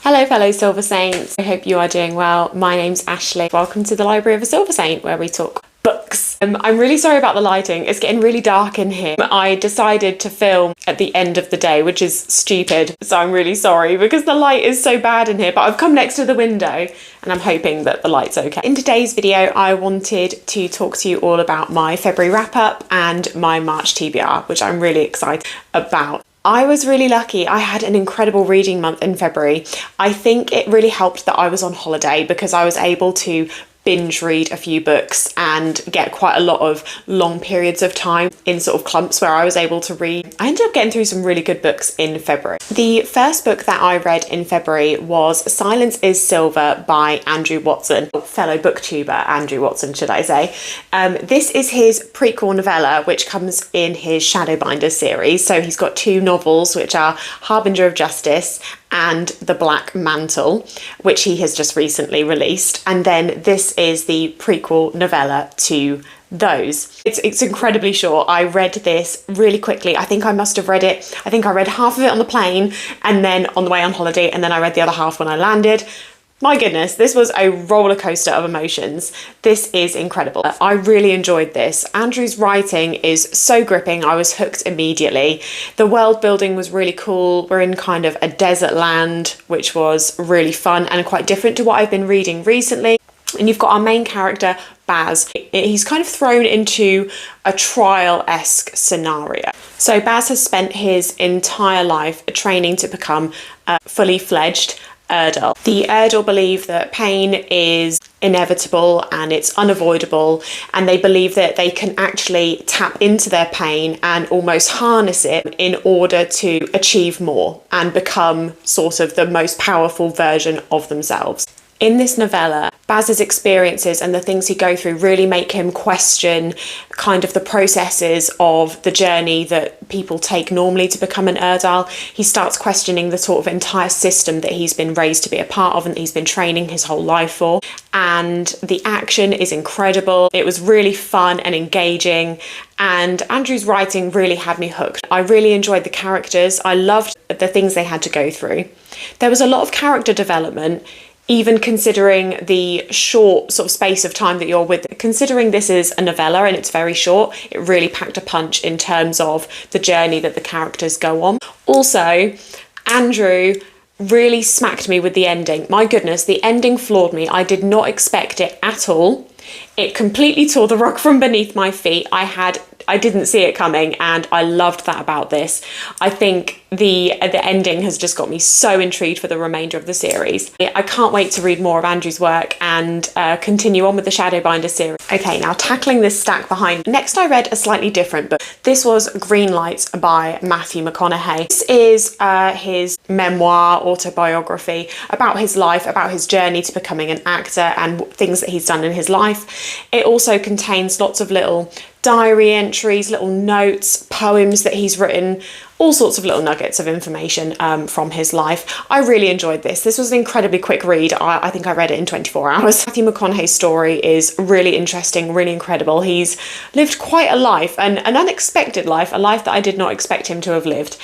Hello fellow Silver Saints, I hope you are doing well. My name's Ashley. Welcome to the Library of a Silver Saint where we talk books. I'm really sorry about the lighting, it's getting really dark in here. I decided to film at the end of the day, which is stupid, so I'm really sorry because the light is so bad in here, but I've come next to the window and I'm hoping that the light's okay. In today's video, I wanted to talk to you all about my February wrap up and my March TBR, which I'm really excited about. I was really lucky. I had an incredible reading month in February. I think it really helped that I was on holiday because I was able to binge read a few books and get quite a lot of long periods of time in sort of clumps where I was able to read. I ended up getting through some really good books in February. The first book that I read in February was Silence is Silver by Andrew Watson, fellow booktuber Andrew Watson, should I say. This is his prequel novella, which comes in his Shadowbinder series. So he's got two novels, which are Harbinger of Justice and The Black Mantle, which he has just recently released. And then this is the prequel novella to those. It's incredibly short. I read this really quickly. I think I must have read it. I think I read half of it on the plane and then on the way on holiday, and then I read the other half when I landed. My goodness, this was a roller coaster of emotions. This is incredible. I really enjoyed this. Andrew's writing is so gripping. I was hooked immediately. The world building was really cool. We're in kind of a desert land, which was really fun and quite different to what I've been reading recently. And you've got our main character, Baz. He's kind of thrown into a trial-esque scenario. So Baz has spent his entire life training to become a fully fledged Erdal. The Erdal believe that pain is inevitable and it's unavoidable, and they believe that they can actually tap into their pain and almost harness it in order to achieve more and become sort of the most powerful version of themselves. In this novella, Baz's experiences and the things he goes through really make him question kind of the processes of the journey that people take normally to become an Erdal. He starts questioning the sort of entire system that he's been raised to be a part of and that he's been training his whole life for. And the action is incredible. It was really fun and engaging, and Andrew's writing really had me hooked. I really enjoyed the characters. I loved the things they had to go through. There was a lot of character development, even considering the short sort of space of time that you're with. Considering this is a novella and it's very short, it really packed a punch in terms of the journey that the characters go on. Also, Andrew really smacked me with the ending. My goodness, the ending floored me. I did not expect it at all. It completely tore the rug from beneath my feet. I didn't see it coming, and I loved that about this. I think the ending has just got me so intrigued for the remainder of the series. I can't wait to read more of Andrew's work and continue on with the Shadowbinder series. Okay, now tackling this stack behind. Next, I read a slightly different book. This was Greenlights by Matthew McConaughey. This is his memoir, autobiography about his life, about his journey to becoming an actor and things that he's done in his life. It also contains lots of little diary entries, little notes, poems that he's written, all sorts of little nuggets of information from his life. I really enjoyed this. This was an incredibly quick read. I think I read it in 24 hours. Matthew McConaughey's story is really interesting, really incredible. He's lived quite a life, an unexpected life, a life that I did not expect him to have lived.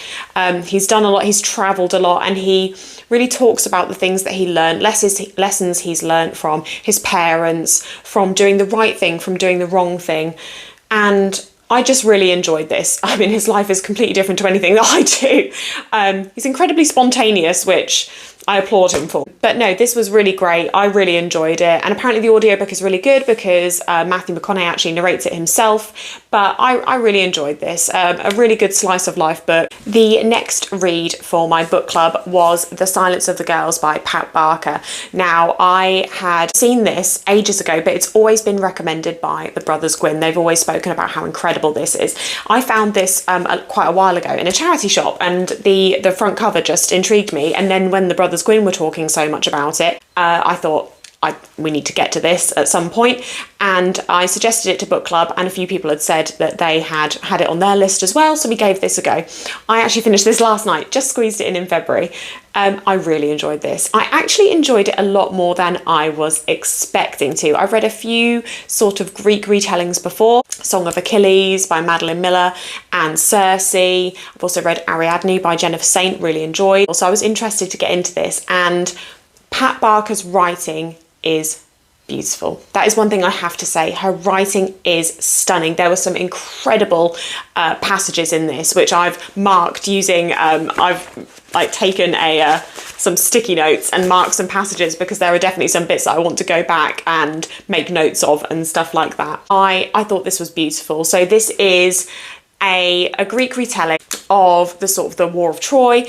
He's done a lot, he's travelled a lot, and he really talks about the things that he learned, lessons he's learned from his parents, from doing the right thing, from doing the wrong thing. And I just really enjoyed this. I mean, his life is completely different to anything that I do. He's incredibly spontaneous, which I applaud him for. But no, this was really great. I really enjoyed it. And apparently the audiobook is really good because Matthew McConaughey actually narrates it himself. But I really enjoyed this. A really good slice of life book. The next read for my book club was The Silence of the Girls by Pat Barker. Now, I had seen this ages ago, but it's always been recommended by the Brothers Gwynn. They've always spoken about how incredible this is. I found this quite a while ago in a charity shop, and the front cover just intrigued me. And then when the Brothers Gwynn were talking so much about it, I thought, we need to get to this at some point. And I suggested it to book club, and a few people had said that they had it on their list as well, so we gave this a go. I actually finished this last night, just squeezed it in February. I really enjoyed this. I actually enjoyed it a lot more than I was expecting to. I've read a few sort of Greek retellings before, Song of Achilles by Madeline Miller and Circe. I've also read Ariadne by Jennifer Saint, really enjoyed. Also, I was interested to get into this, and Pat Barker's writing is beautiful. That is one thing I have to say. Her writing is stunning. There were some incredible passages in this, which I've marked using, I've like taken some sticky notes and marked some passages, because there are definitely some bits that I want to go back and make notes of and stuff like that. I thought this was beautiful. So this is a Greek retelling of the sort of the War of Troy,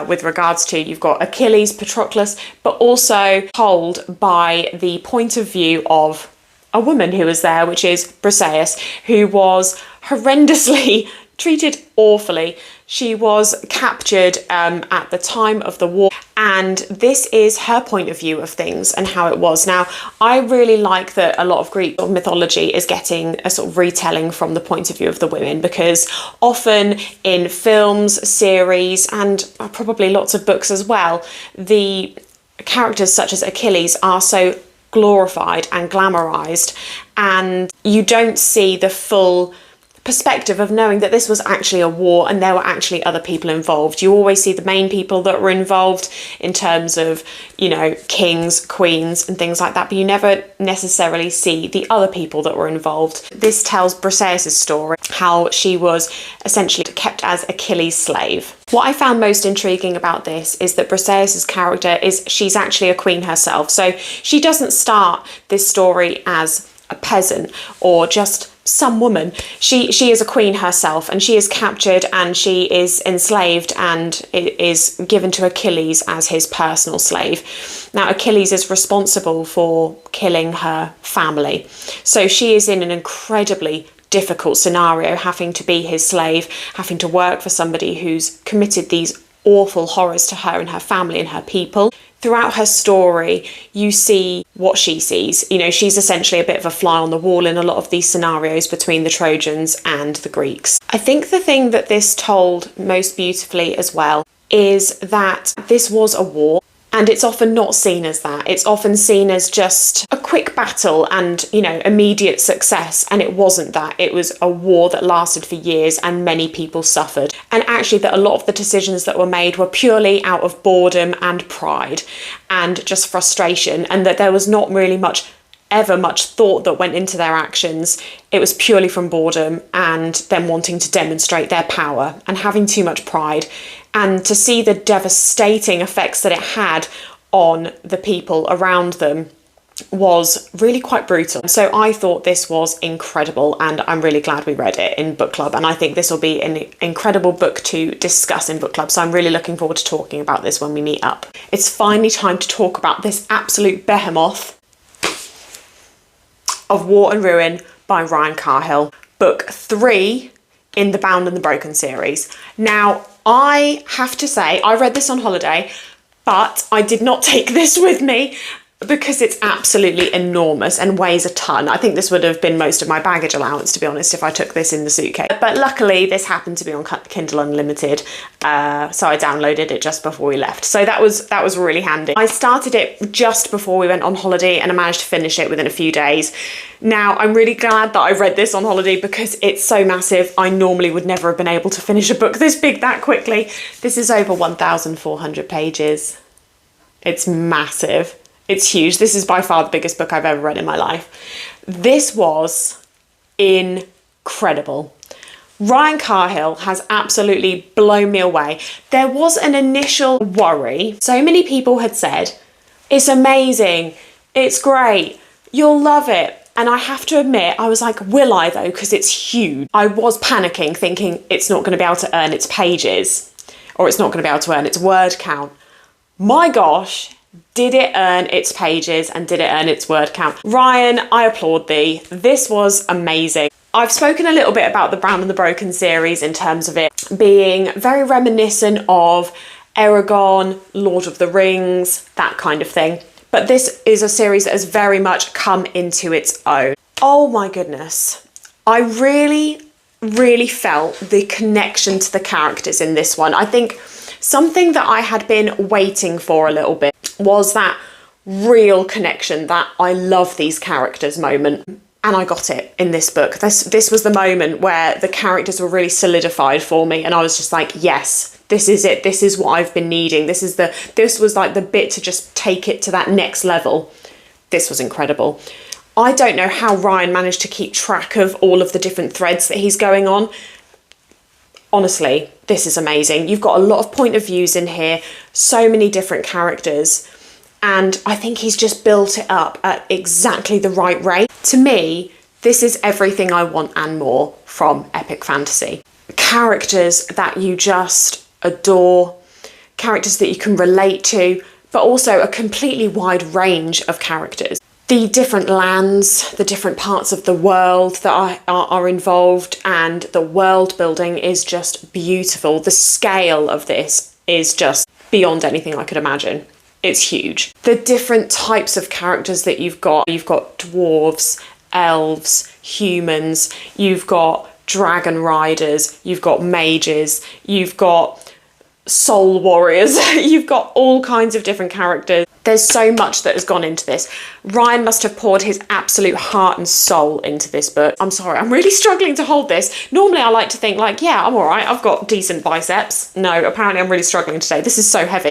with regards to, you've got Achilles, Patroclus, but also told by the point of view of a woman who was there, which is Briseis, who was horrendously treated awfully. She was captured at the time of the war, and this is her point of view of things and how it was. Now, I really like that a lot of Greek mythology is getting a sort of retelling from the point of view of the women, because often in films, series, and probably lots of books as well, the characters such as Achilles are so glorified and glamorized, and you don't see the full perspective of knowing that this was actually a war and there were actually other people involved. You always see the main people that were involved in terms of, you know, kings, queens and things like that, but you never necessarily see the other people that were involved. This tells Briseis' story, how she was essentially kept as Achilles' slave. What I found most intriguing about this is that Briseis' character she's actually a queen herself. So she doesn't start this story as a peasant or just some woman. She is a queen herself, and she is captured and she is enslaved and is given to Achilles as his personal slave. Now, Achilles is responsible for killing her family, so she is in an incredibly difficult scenario, having to be his slave, having to work for somebody who's committed these awful horrors to her and her family and her people. Throughout her story, you see what she sees. You know, she's essentially a bit of a fly on the wall in a lot of these scenarios between the Trojans and the Greeks. I think the thing that this told most beautifully as well is that this was a war, and it's often not seen as that. It's often seen as just a quick battle and, you know, immediate success. And it wasn't that. It was a war that lasted for years and many people suffered. And actually that a lot of the decisions that were made were purely out of boredom and pride and just frustration, and that there was not really much thought that went into their actions. It was purely from boredom and them wanting to demonstrate their power and having too much pride. And to see the devastating effects that it had on the people around them was really quite brutal. So I thought this was incredible, and I'm really glad we read it in book club, and I think this will be an incredible book to discuss in book club, so I'm really looking forward to talking about this when we meet up. It's finally time to talk about this absolute behemoth of War and Ruin by Ryan Carhill, book 3 in the Bound and the Broken series. Now, I have to say, I read this on holiday, but I did not take this with me because it's absolutely enormous and weighs a ton. I think this would have been most of my baggage allowance, to be honest, if I took this in the suitcase. But luckily, this happened to be on Kindle Unlimited, so I downloaded it just before we left. So that was really handy. I started it just before we went on holiday, and I managed to finish it within a few days. Now, I'm really glad that I read this on holiday because it's so massive. I normally would never have been able to finish a book this big that quickly. This is over 1,400 pages. It's massive. It's huge. This is by far the biggest book I've ever read in my life. This was incredible. Ryan Carhill has absolutely blown me away. There was an initial worry. So many people had said, it's amazing, it's great, you'll love it. And I have to admit, I was like, will I though? Because it's huge. I was panicking, thinking it's not going to be able to earn its pages, or it's not going to be able to earn its word count. My gosh, did it earn its pages and did it earn its word count? Ryan, I applaud thee. This was amazing. I've spoken a little bit about the Bound and the Broken series in terms of it being very reminiscent of Eragon, Lord of the Rings, that kind of thing. but this is a series that has very much come into its own. Oh my goodness. I really felt the connection to the characters in this one. I think something that I had been waiting for a little bit was that real connection, that I love these characters moment. And I got it in this book. This was the moment where the characters were really solidified for me, and I was just like, yes, this is it. This is what I've been needing. This was like the bit to just take it to that next level. This was incredible. I don't know how Ryan managed to keep track of all of the different threads that he's going on. Honestly, this is amazing. You've got a lot of point of views in here, so many different characters. And I think he's just built it up at exactly the right rate. To me, this is everything I want and more from epic fantasy. Characters that you just adore, characters that you can relate to, but also a completely wide range of characters. The different lands, the different parts of the world that are involved, and the world building is just beautiful. The scale of this is just beyond anything I could imagine. It's huge. The different types of characters that you've got dwarves, elves, humans, you've got dragon riders, you've got mages, you've got soul warriors, you've got all kinds of different characters. There's so much that has gone into this. Ryan must have poured his absolute heart and soul into this book. I'm sorry, I'm really struggling to hold this. Normally I like to think like, yeah, I'm all right, I've got decent biceps. No, apparently I'm really struggling today. This is so heavy.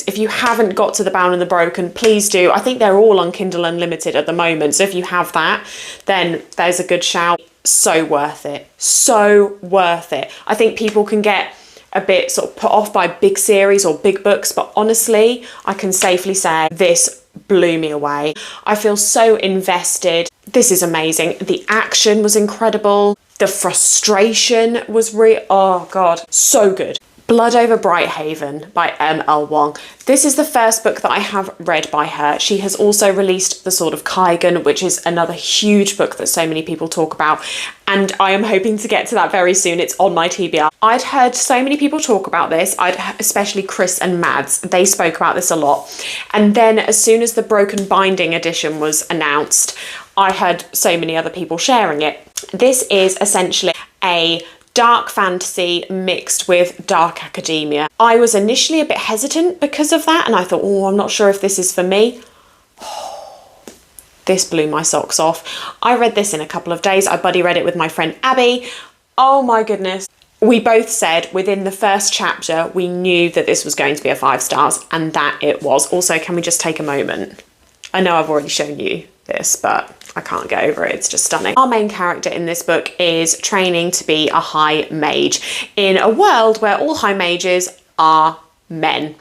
If you haven't got to The Bound and the Broken, please do. I think they're all on Kindle Unlimited at the moment. So if you have that, then there's a good shout. So worth it. So worth it. I think people can get a bit sort of put off by big series or big books, but honestly, I can safely say this blew me away. I feel so invested. This is amazing. The action was incredible. The frustration was oh God, so good. Blood Over Brighthaven by M.L. Wong. This is the first book that I have read by her. She has also released The Sword of Kaigan, which is another huge book that so many people talk about. And I am hoping to get to that very soon. It's on my TBR. I'd heard so many people talk about this, especially Chris and Mads. They spoke about this a lot. And then as soon as the Broken Binding edition was announced, I heard so many other people sharing it. This is essentially a dark fantasy mixed with dark academia. I was initially a bit hesitant because of that, and I thought, oh, I'm not sure if this is for me. This blew my socks off. I read this in a couple of days. I buddy read it with my friend Abby. Oh my goodness. We both said within the first chapter, we knew that this was going to be a 5 stars, and that it was. Also, can we just take a moment? I know I've already shown you this, but I can't get over it. It's just stunning. Our main character in this book is training to be a high mage in a world where all high mages are men.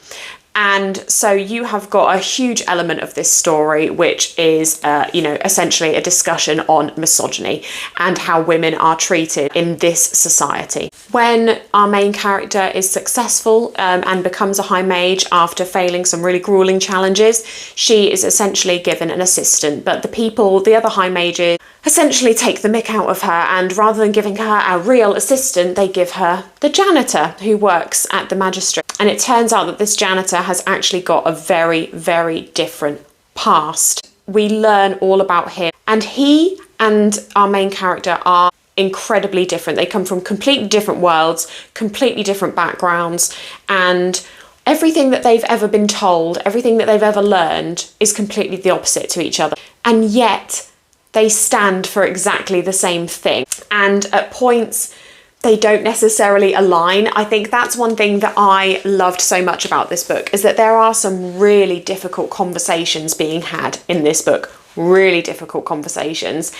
And so you have got a huge element of this story, which is, essentially a discussion on misogyny and how women are treated in this society. When our main character is successful and becomes a high mage after failing some really grueling challenges, she is essentially given an assistant. But the other high mages, essentially take the mick out of her, and rather than giving her a real assistant, they give her the janitor who works at the magistrate. And it turns out that this janitor has actually got a very, very different past. We learn all about him, and he and our main character are incredibly different. They come from completely different worlds, completely different backgrounds, and everything that they've ever been told, everything that they've ever learned is completely the opposite to each other. And yet they stand for exactly the same thing. And at points, they don't necessarily align. I think that's one thing that I loved so much about this book, is that there are some really difficult conversations being had in this book. Really difficult conversations,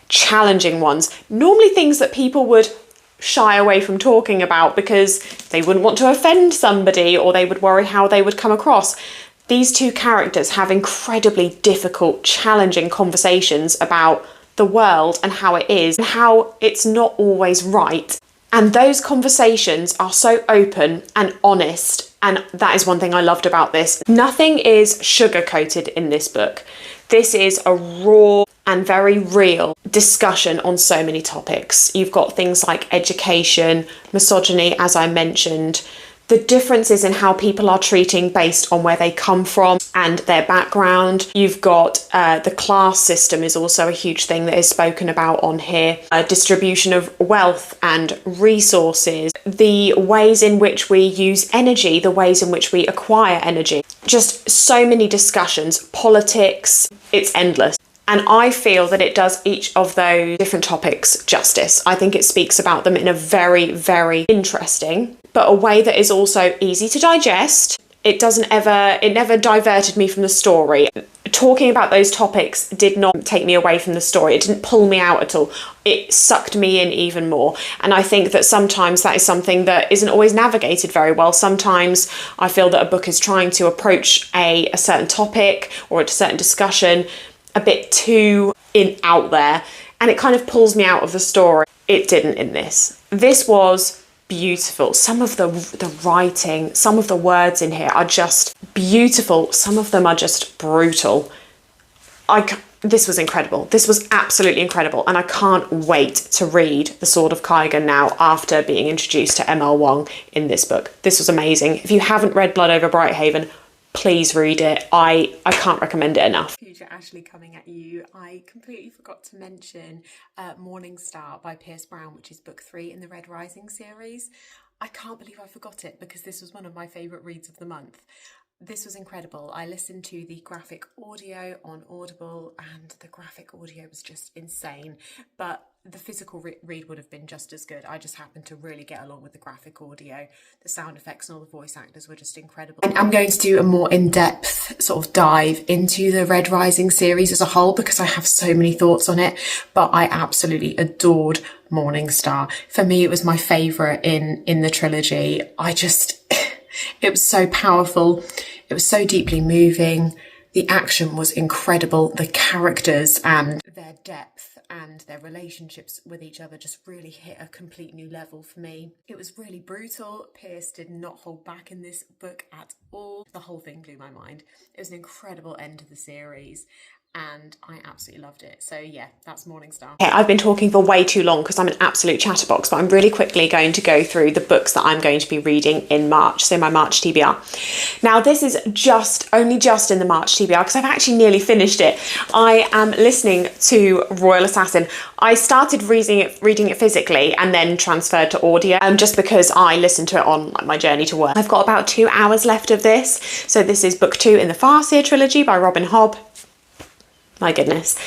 challenging ones, normally things that people would shy away from talking about because they wouldn't want to offend somebody, or they would worry how they would come across. These two characters have incredibly difficult, challenging conversations about the world and how it is and how it's not always right. And those conversations are so open and honest, and that is one thing I loved about this. Nothing is sugar-coated in this book. This is a raw and very real discussion on so many topics. You've got things like education, misogyny, as I mentioned, The differences in how people are treating based on where they come from and their background. You've got the class system is also a huge thing that is spoken about on here. Distribution of wealth and resources. The ways in which we use energy, the ways in which we acquire energy. Just so many discussions. Politics, it's endless. And I feel that it does each of those different topics justice. I think it speaks about them in a very, very interesting, but a way that is also easy to digest. It never diverted me from the story. Talking about those topics did not take me away from the story. It didn't pull me out at all. It sucked me in even more. And I think that sometimes that is something that isn't always navigated very well. Sometimes I feel that a book is trying to approach a certain topic or a certain discussion a bit too out there, and it kind of pulls me out of the story. It didn't in this. This was beautiful. Some of the writing, some of the words in here are just beautiful. Some of them are just brutal. This was incredible. This was absolutely incredible, and I can't wait to read The Sword of Kaigan now after being introduced to M.L. Wong in this book. This was amazing. If you haven't read Blood Over Brighthaven, please read it. I can't recommend it enough. Future Ashley coming at you. I completely forgot to mention Morning Star by Pierce Brown, which is book 3 in the Red Rising series. I can't believe I forgot it because this was one of my favourite reads of the month. This was incredible. I listened to the graphic audio on Audible and the graphic audio was just insane, but the physical read would have been just as good. I just happened to really get along with the graphic audio. The sound effects and all the voice actors were just incredible. And I'm going to do a more in-depth sort of dive into the Red Rising series as a whole because I have so many thoughts on it, but I absolutely adored Morning Star. For me, it was my favourite in the trilogy. It was so powerful. It was so deeply moving. The action was incredible. The characters and their depth and their relationships with each other just really hit a complete new level for me. It was really brutal. Pierce did not hold back in this book at all. The whole thing blew my mind. It was an incredible end to the series, and I absolutely loved it. So yeah, that's Morning Star. Okay, I've been talking for way too long because I'm an absolute chatterbox, but I'm really quickly going to go through the books that I'm going to be reading in March, so my March TBR. Now this is only just in the March TBR because I've actually nearly finished it. I am listening to Royal Assassin. I started reading it physically and then transferred to audio just because I listened to it on my journey to work. I've got about 2 hours left of this. So this is book 2 in the Farseer trilogy by Robin Hobb. My goodness.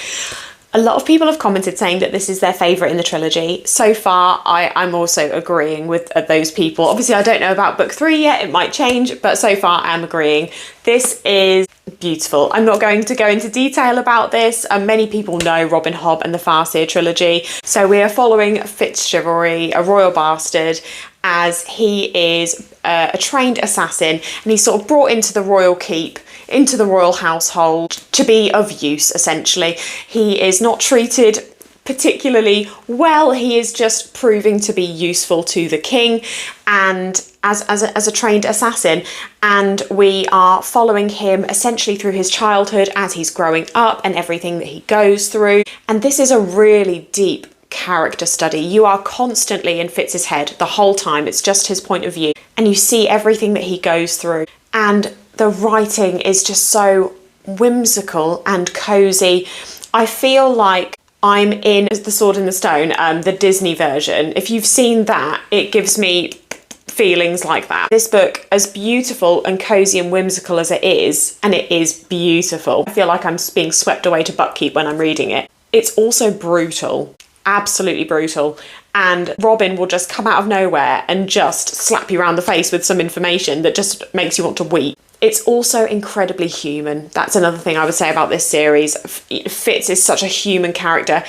A lot of people have commented saying that this is their favourite in the trilogy. So far, I'm also agreeing with those people. Obviously, I don't know about book 3 yet. It might change, but so far I'm agreeing. This is beautiful. I'm not going to go into detail about this. Many people know Robin Hobb and the Farseer trilogy. So we are following Fitzchivalry, a royal bastard, as he is a trained assassin, and he's sort of brought into the royal keep, into the royal household to be of use, essentially. He is not treated particularly well. He is just proving to be useful to the king and as a trained assassin, and we are following him essentially through his childhood as he's growing up and everything that he goes through. And this is a really deep character study. You are constantly in Fitz's head the whole time. It's just his point of view, and you see everything that he goes through, and the writing is just so whimsical and cozy. I feel like I'm in The Sword in the Stone, the Disney version. If you've seen that, it gives me feelings like that. This book, as beautiful and cozy and whimsical as it is, and it is beautiful, I feel like I'm being swept away to Buckkeep when I'm reading it. It's also brutal, absolutely brutal. And Robin will just come out of nowhere and just slap you around the face with some information that just makes you want to weep. It's also incredibly human. That's another thing I would say about this series. Fitz is such a human character,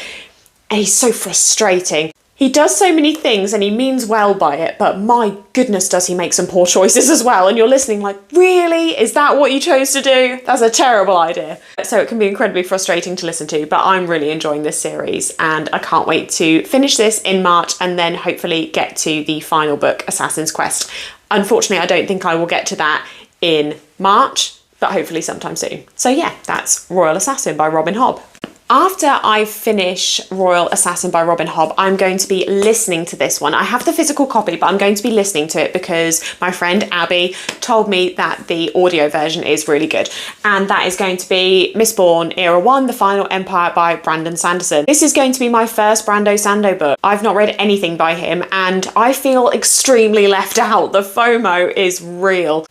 and he's so frustrating. He does so many things and he means well by it, but my goodness does he make some poor choices as well. And you're listening like, really? Is that what you chose to do? That's a terrible idea. So it can be incredibly frustrating to listen to, but I'm really enjoying this series and I can't wait to finish this in March and then hopefully get to the final book, Assassin's Quest. Unfortunately, I don't think I will get to that in March, but hopefully sometime soon. So yeah, that's Royal Assassin by Robin Hobb. After I finish Royal Assassin by Robin Hobb, I'm going to be listening to this one. I have the physical copy, but I'm going to be listening to it because my friend Abby told me that the audio version is really good. And that is going to be Mistborn Era 1, The Final Empire by Brandon Sanderson. This is going to be my first Brando Sando book. I've not read anything by him and I feel extremely left out. The FOMO is real.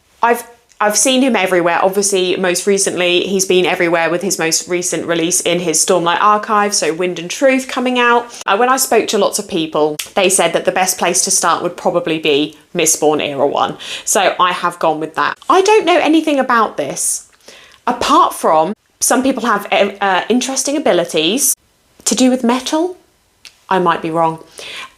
I've seen him everywhere. Obviously, most recently, he's been everywhere with his most recent release in his Stormlight archive, so Wind and Truth coming out. When I spoke to lots of people, they said that the best place to start would probably be Mistborn Era 1. So I have gone with that. I don't know anything about this, apart from some people have interesting abilities to do with metal. I might be wrong.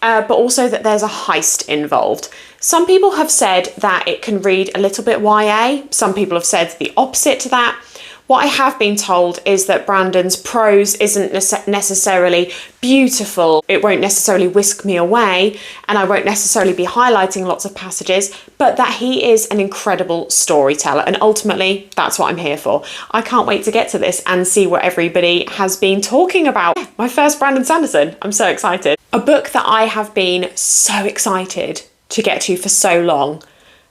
But also that there's a heist involved. Some people have said that it can read a little bit YA. Some people have said the opposite to that. What I have been told is that Brandon's prose isn't necessarily beautiful. It won't necessarily whisk me away, and I won't necessarily be highlighting lots of passages, but that he is an incredible storyteller. And ultimately, that's what I'm here for. I can't wait to get to this and see what everybody has been talking about. My first Brandon Sanderson. I'm so excited. A book that I have been so excited to get to for so long,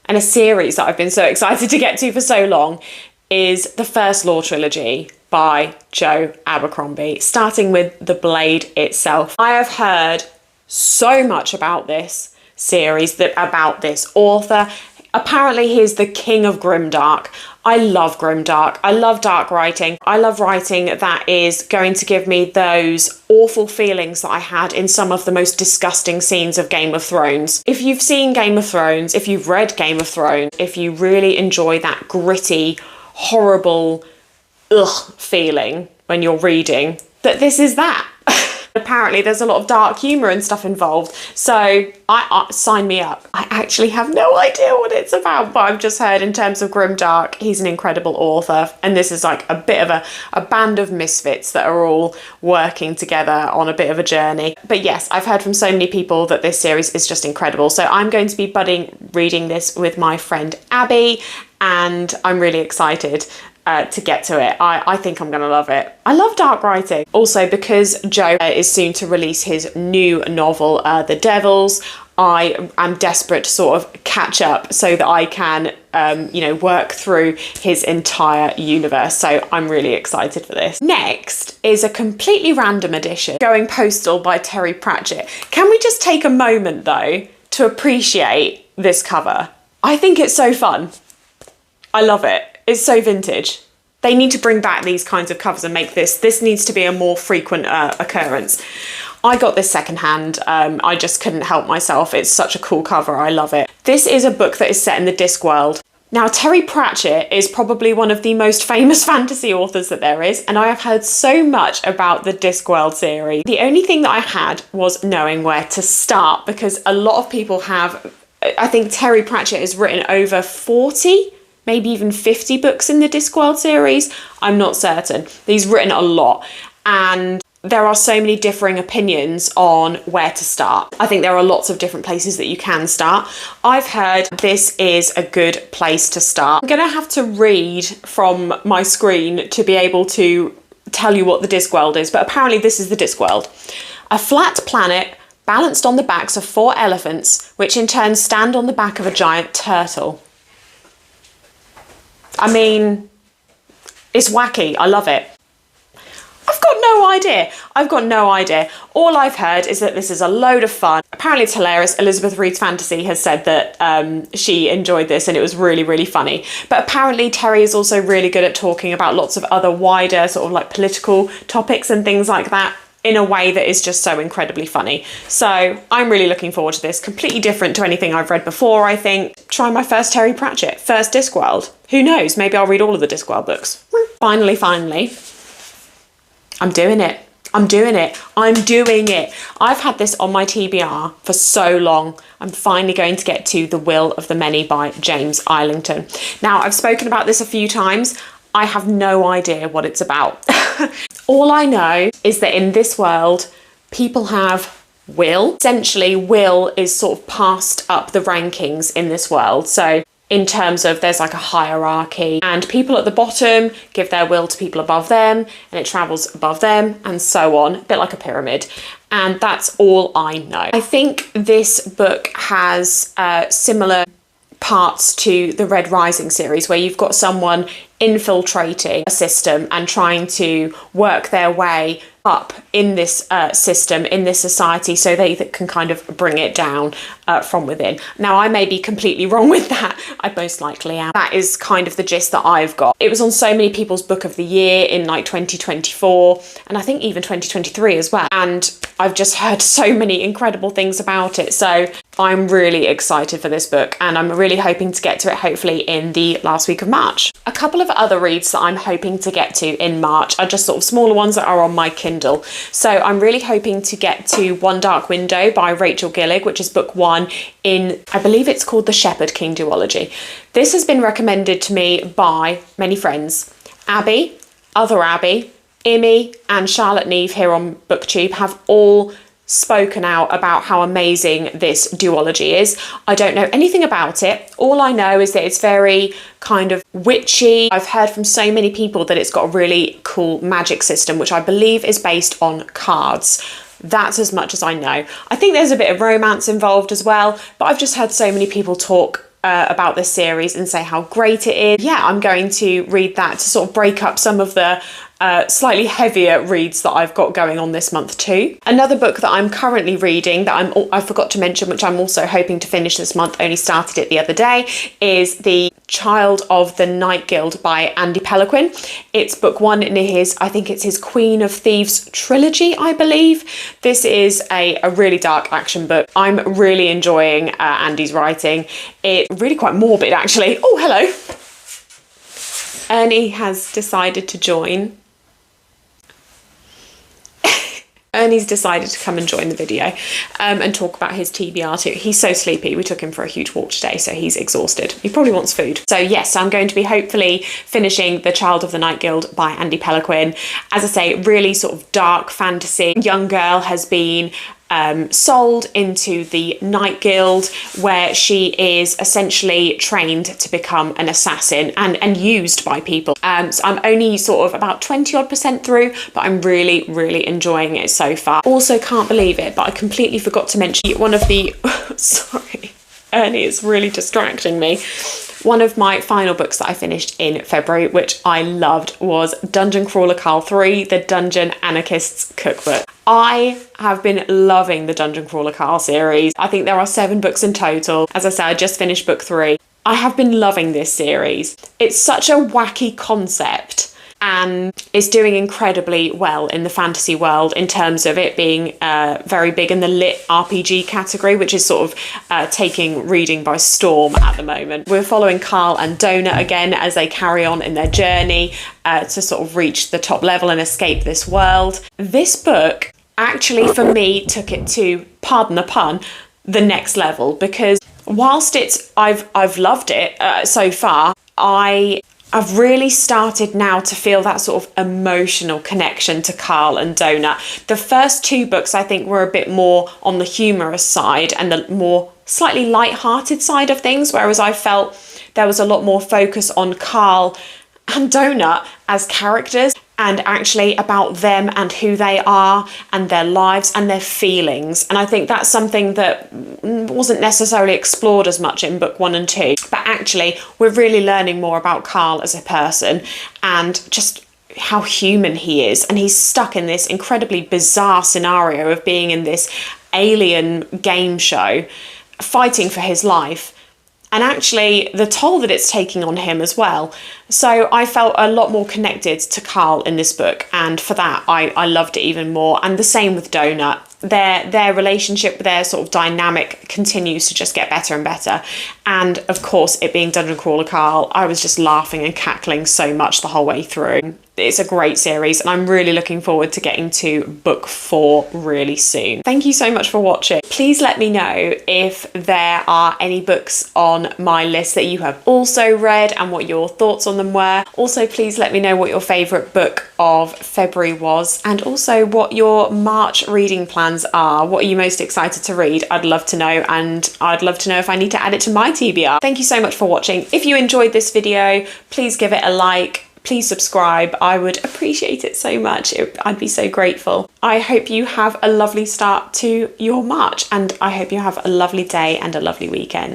and a series that I've been so excited to get to for so long, is the First Law trilogy by Joe Abercrombie, starting with The Blade itself. I have heard so much about this series, about this author. Apparently he's the king of grimdark. I love grimdark. I love dark writing. I love writing that is going to give me those awful feelings that I had in some of the most disgusting scenes of Game of Thrones. If you've seen Game of Thrones, if you've read Game of Thrones, if you really enjoy that gritty, horrible feeling when you're reading, that this is that. Apparently there's a lot of dark humour and stuff involved, so I sign me up. I actually have no idea what it's about, but I've just heard in terms of grimdark, he's an incredible author, and this is like a bit of a band of misfits that are all working together on a bit of a journey. But yes, I've heard from so many people that this series is just incredible, so I'm going to be reading this with my friend Abby, and I'm really excited to get to it. I think I'm gonna love it. I love dark writing. Also, because Joe is soon to release his new novel, The Devils, I am desperate to sort of catch up so that I can, work through his entire universe. So I'm really excited for this. Next is a completely random edition, Going Postal by Terry Pratchett. Can we just take a moment though to appreciate this cover? I think it's so fun. I love it. It's so vintage. They need to bring back these kinds of covers and make this needs to be a more frequent occurrence. I got this secondhand. I just couldn't help myself. It's such a cool cover. I love it. This is a book that is set in the Discworld. Now, Terry Pratchett is probably one of the most famous fantasy authors that there is, and I have heard so much about the Discworld series. The only thing that I had was knowing where to start, because a lot of people have, I think Terry Pratchett has written over 40, maybe even 50 books in the Discworld series. I'm not certain. He's written a lot, and there are so many differing opinions on where to start. I think there are lots of different places that you can start. I've heard this is a good place to start. I'm gonna have to read from my screen to be able to tell you what the Discworld is, but apparently this is the Discworld. A flat planet balanced on the backs of 4 elephants, which in turn stand on the back of a giant turtle. I mean, it's wacky. I love it. I've got no idea. I've got no idea. All I've heard is that this is a load of fun. Apparently it's hilarious. Elizabeth Reed's Fantasy has said that she enjoyed this and it was really, really funny. But apparently Terry is also really good at talking about lots of other wider sort of like political topics and things like that in a way that is just so incredibly funny. So I'm really looking forward to this. Completely different to anything I've read before, I think. Try my first Terry Pratchett, first Discworld. Who knows? Maybe I'll read all of the Discworld books. Finally, I'm doing it. I'm doing it. I'm doing it. I've had this on my TBR for so long. I'm finally going to get to The Will of the Many by James Islington. Now, I've spoken about this a few times. I have no idea what it's about. All I know is that in this world, people have will. Essentially, will is sort of passed up the rankings in this world. So in terms of there's like a hierarchy and people at the bottom give their will to people above them and it travels above them and so on, a bit like a pyramid. And that's all I know. I think this book has similar parts to the Red Rising series, where you've got someone infiltrating a system and trying to work their way up in this system, in this society, so they can kind of bring it down from within. Now, I may be completely wrong with that. I most likely am. That is kind of the gist that I've got. It was on so many people's book of the year in like 2024, and I think even 2023 as well. And I've just heard so many incredible things about it. So I'm really excited for this book, and I'm really hoping to get to it hopefully in the last week of March. A couple of other reads that I'm hoping to get to in March are just sort of smaller ones that are on my Kindle. So I'm really hoping to get to One Dark Window by Rachel Gillig, which is book 1 in, I believe it's called the Shepherd King duology. This has been recommended to me by many friends. Abby, other Abby, Imi and Charlotte Neve here on BookTube have all spoken out about how amazing this duology is. I don't know anything about it. All I know is that it's very kind of witchy. I've heard from so many people that it's got a really cool magic system, which I believe is based on cards. That's as much as I know. I think there's a bit of romance involved as well, but I've just heard so many people talk about this series and say how great it is. Yeah, I'm going to read that to sort of break up some of the slightly heavier reads that I've got going on this month too. Another book that I'm currently reading that I forgot to mention, which I'm also hoping to finish this month, only started it the other day, is The Child of the Night Guild by Andy Pelequin. It's book 1 in his, I think it's his Queen of Thieves trilogy, I believe. This is a really dark action book. I'm really enjoying Andy's writing. It's really quite morbid actually. Oh, hello. Ernie has decided to join. Ernie's decided to come and join the video and talk about his TBR too. He's so sleepy. We took him for a huge walk today, so he's exhausted. He probably wants food. So yes, I'm going to be hopefully finishing The Child of the Night Guild by Andy Pelequin. As I say, really sort of dark fantasy. Young girl has been sold into the Night Guild, where she is essentially trained to become an assassin and used by people. So I'm only sort of about 20% through, but I'm really enjoying it so far. Also can't believe it, but I completely forgot to mention one of the sorry, Ernie is really distracting me. One of my final books that I finished in February, which I loved, was Dungeon Crawler Carl 3, The Dungeon Anarchist's Cookbook. I have been loving the Dungeon Crawler Carl series. I think there are 7 books in total. As I said, I just finished book 3. I have been loving this series. It's such a wacky concept, and it's doing incredibly well in the fantasy world in terms of it being very big in the lit RPG category, which is sort of taking reading by storm at the moment. We're following Carl and Donut again as they carry on in their journey to sort of reach the top level and escape this world. This book actually, for me, took it to, pardon the pun, the next level, because whilst I've loved it so far, I've really started now to feel that sort of emotional connection to Carl and Donut. The first 2 books I think were a bit more on the humorous side and the more slightly light-hearted side of things, whereas I felt there was a lot more focus on Carl and Donut as characters and actually about them and who they are and their lives and their feelings. And I think that's something that wasn't necessarily explored as much in book 1 and 2. But actually, we're really learning more about Carl as a person and just how human he is. And he's stuck in this incredibly bizarre scenario of being in this alien game show, fighting for his life. And actually the toll that it's taking on him as well. So I felt a lot more connected to Carl in this book, and for that I loved it even more. And the same with Donut. Their relationship, their sort of dynamic continues to just get better and better. And of course, it being Dungeon Crawler Carl, I was just laughing and cackling so much the whole way through. It's a great series, and I'm really looking forward to getting to book 4 really soon. Thank you so much for watching. Please let me know if there are any books on my list that you have also read and what your thoughts on them were. Also, please let me know what your favourite book of February was, and also what your March reading plans plans are. What are you most excited to read? I'd love to know, and I'd love to know if I need to add it to my TBR. Thank you so much for watching. If you enjoyed this video, please give it a like. Please subscribe. I would appreciate it so much. I'd be so grateful. I hope you have a lovely start to your March, and I hope you have a lovely day and a lovely weekend.